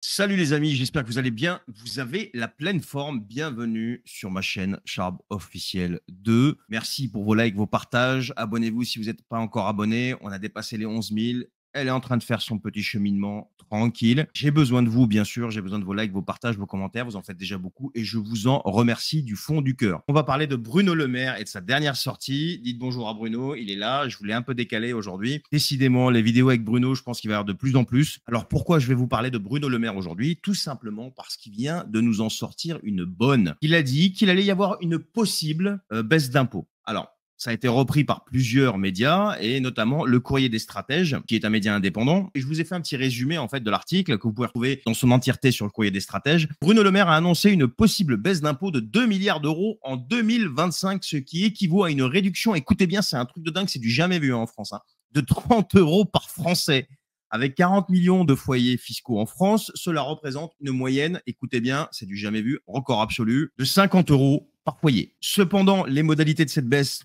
Salut les amis, j'espère que vous allez bien. Vous avez la pleine forme. Bienvenue sur ma chaîne Sharp Officiel 2. Merci pour vos likes, vos partages. Abonnez-vous si vous n'êtes pas encore abonné. On a dépassé les 11 000. Elle est en train de faire son petit cheminement tranquille. J'ai besoin de vous, bien sûr. J'ai besoin de vos likes, vos partages, vos commentaires. Vous en faites déjà beaucoup et je vous en remercie du fond du cœur. On va parler de Bruno Le Maire et de sa dernière sortie. Dites bonjour à Bruno. Il est là. Je voulais un peu décaler aujourd'hui. Décidément, les vidéos avec Bruno, je pense qu'il va y avoir de plus en plus. Alors pourquoi je vais vous parler de Bruno Le Maire aujourd'hui? Tout simplement parce qu'il vient de nous en sortir une bonne. Il a dit qu'il allait y avoir une possible baisse d'impôts. Alors, ça a été repris par plusieurs médias et notamment le Courrier des Stratèges, qui est un média indépendant. Et je vous ai fait un petit résumé en fait de l'article que vous pouvez retrouver dans son entièreté sur le Courrier des Stratèges. Bruno Le Maire a annoncé une possible baisse d'impôts de 2 milliards d'euros en 2025, ce qui équivaut à une réduction. Écoutez bien, c'est un truc de dingue, c'est du jamais vu en France, hein, de 30 euros par Français. Avec 40 millions de foyers fiscaux en France, cela représente une moyenne, écoutez bien, c'est du jamais vu, record absolu, de 50 euros par foyer. Cependant, les modalités de cette baisse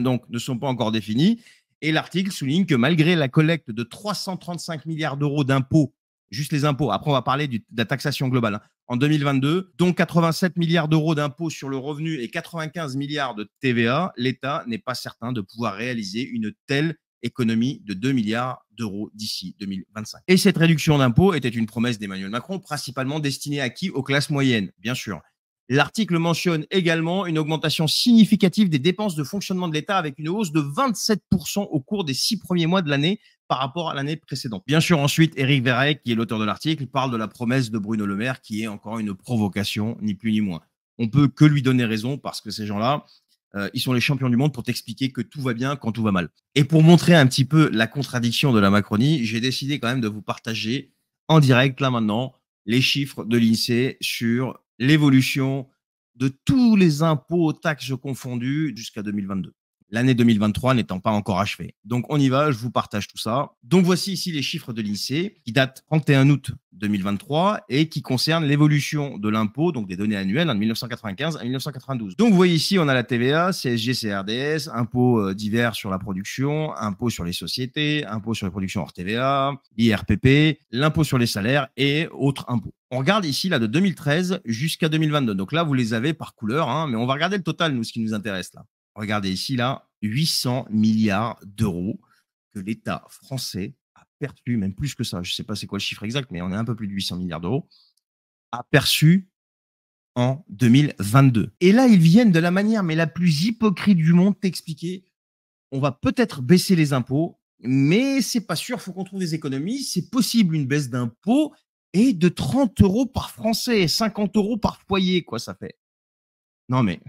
donc, ne sont pas encore définies. Et l'article souligne que malgré la collecte de 335 milliards d'euros d'impôts, juste les impôts, après on va parler de la taxation globale, hein, en 2022, dont 87 milliards d'euros d'impôts sur le revenu et 95 milliards de TVA, l'État n'est pas certain de pouvoir réaliser une telle économie de 2 milliards d'euros d'ici 2025. Et cette réduction d'impôts était une promesse d'Emmanuel Macron, principalement destinée à qui? Aux classes moyennes, bien sûr. L'article mentionne également une augmentation significative des dépenses de fonctionnement de l'État avec une hausse de 27% au cours des 6 premiers mois de l'année par rapport à l'année précédente. Bien sûr, ensuite, Éric Verreck, qui est l'auteur de l'article, parle de la promesse de Bruno Le Maire, qui est encore une provocation, ni plus ni moins. On peut que lui donner raison parce que ces gens-là, ils sont les champions du monde pour t'expliquer que tout va bien quand tout va mal. Et pour montrer un petit peu la contradiction de la Macronie, j'ai décidé quand même de vous partager en direct, là maintenant, les chiffres de l'INSEE sur l'évolution de tous les impôts, taxes confondus jusqu'à 2022. L'année 2023 n'étant pas encore achevée. Donc on y va, je vous partage tout ça. Donc voici ici les chiffres de l'INSEE qui datent 31 août 2023 et qui concernent l'évolution de l'impôt, donc des données annuelles, de 1995 à 1992. Donc vous voyez ici, on a la TVA, CSG, CRDS, impôts divers sur la production, impôts sur les sociétés, impôts sur les productions hors TVA, l'IRPP, l'impôt sur les salaires et autres impôts. On regarde ici là de 2013 jusqu'à 2022. Donc là, vous les avez par couleur, hein, mais on va regarder le total, nous, ce qui nous intéresse là. Regardez ici, là, 800 milliards d'euros que l'État français a perçu, même plus que ça, je ne sais pas c'est quoi le chiffre exact, mais on est un peu plus de 800 milliards d'euros, a perçu en 2022. Et là, ils viennent de la manière mais la plus hypocrite du monde t'expliquer, on va peut-être baisser les impôts, mais c'est pas sûr, il faut qu'on trouve des économies, c'est possible une baisse d'impôts et de 30 euros par Français, 50 euros par foyer, quoi, ça fait. Non mais...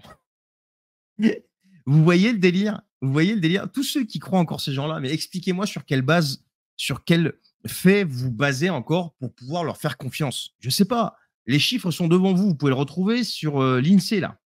Vous voyez le délire? Vous voyez le délire? Tous ceux qui croient encore ces gens-là, mais expliquez-moi sur quelle base, sur quel fait vous basez encore pour pouvoir leur faire confiance. Je sais pas. Les chiffres sont devant vous. Vous pouvez le retrouver sur l'INSEE là.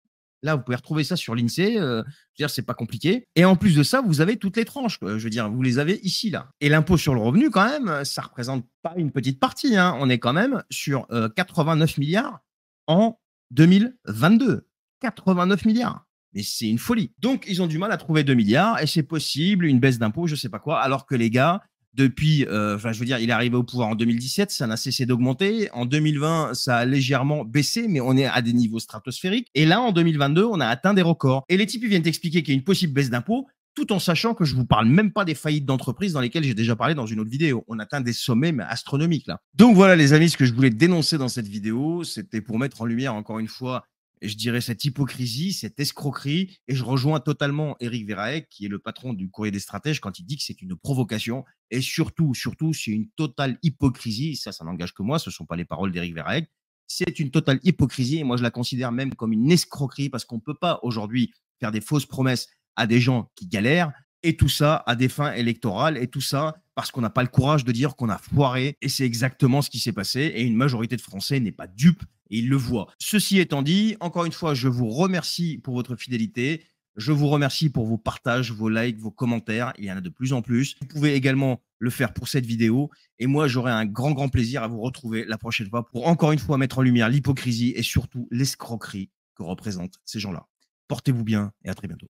Là, vous pouvez retrouver ça sur l'INSEE. Je veux dire, c'est pas compliqué. Et en plus de ça, vous avez toutes les tranches. Quoi. Je veux dire, vous les avez ici là. Et l'impôt sur le revenu, quand même, ça représente pas une petite partie. Hein. On est quand même sur 89 milliards en 2022. 89 milliards. Mais c'est une folie. Donc, ils ont du mal à trouver 2 milliards et c'est possible, une baisse d'impôts, je sais pas quoi, alors que les gars, depuis, je veux dire, il est arrivé au pouvoir en 2017, ça n'a cessé d'augmenter. En 2020, ça a légèrement baissé, mais on est à des niveaux stratosphériques. Et là, en 2022, on a atteint des records. Et les types, ils viennent t'expliquer qu'il y a une possible baisse d'impôts, tout en sachant que je vous parle même pas des faillites d'entreprises dans lesquelles j'ai déjà parlé dans une autre vidéo. On atteint des sommets mais astronomiques là. Donc voilà les amis, ce que je voulais dénoncer dans cette vidéo, c'était pour mettre en lumière encore une fois je dirais cette hypocrisie, cette escroquerie, et je rejoins totalement Éric Verreek, qui est le patron du Courrier des Stratèges, quand il dit que c'est une provocation, et surtout, c'est une totale hypocrisie, ça n'engage que moi, ce ne sont pas les paroles d'Éric Verreek, c'est une totale hypocrisie, et moi je la considère même comme une escroquerie, parce qu'on ne peut pas aujourd'hui faire des fausses promesses à des gens qui galèrent, et tout ça à des fins électorales, et tout ça parce qu'on n'a pas le courage de dire qu'on a foiré, et c'est exactement ce qui s'est passé, et une majorité de Français n'est pas dupe, et ils le voient. Ceci étant dit, encore une fois, je vous remercie pour votre fidélité, je vous remercie pour vos partages, vos likes, vos commentaires, il y en a de plus en plus. Vous pouvez également le faire pour cette vidéo, et moi j'aurai un grand plaisir à vous retrouver la prochaine fois pour encore une fois mettre en lumière l'hypocrisie et surtout l'escroquerie que représentent ces gens-là. Portez-vous bien et à très bientôt.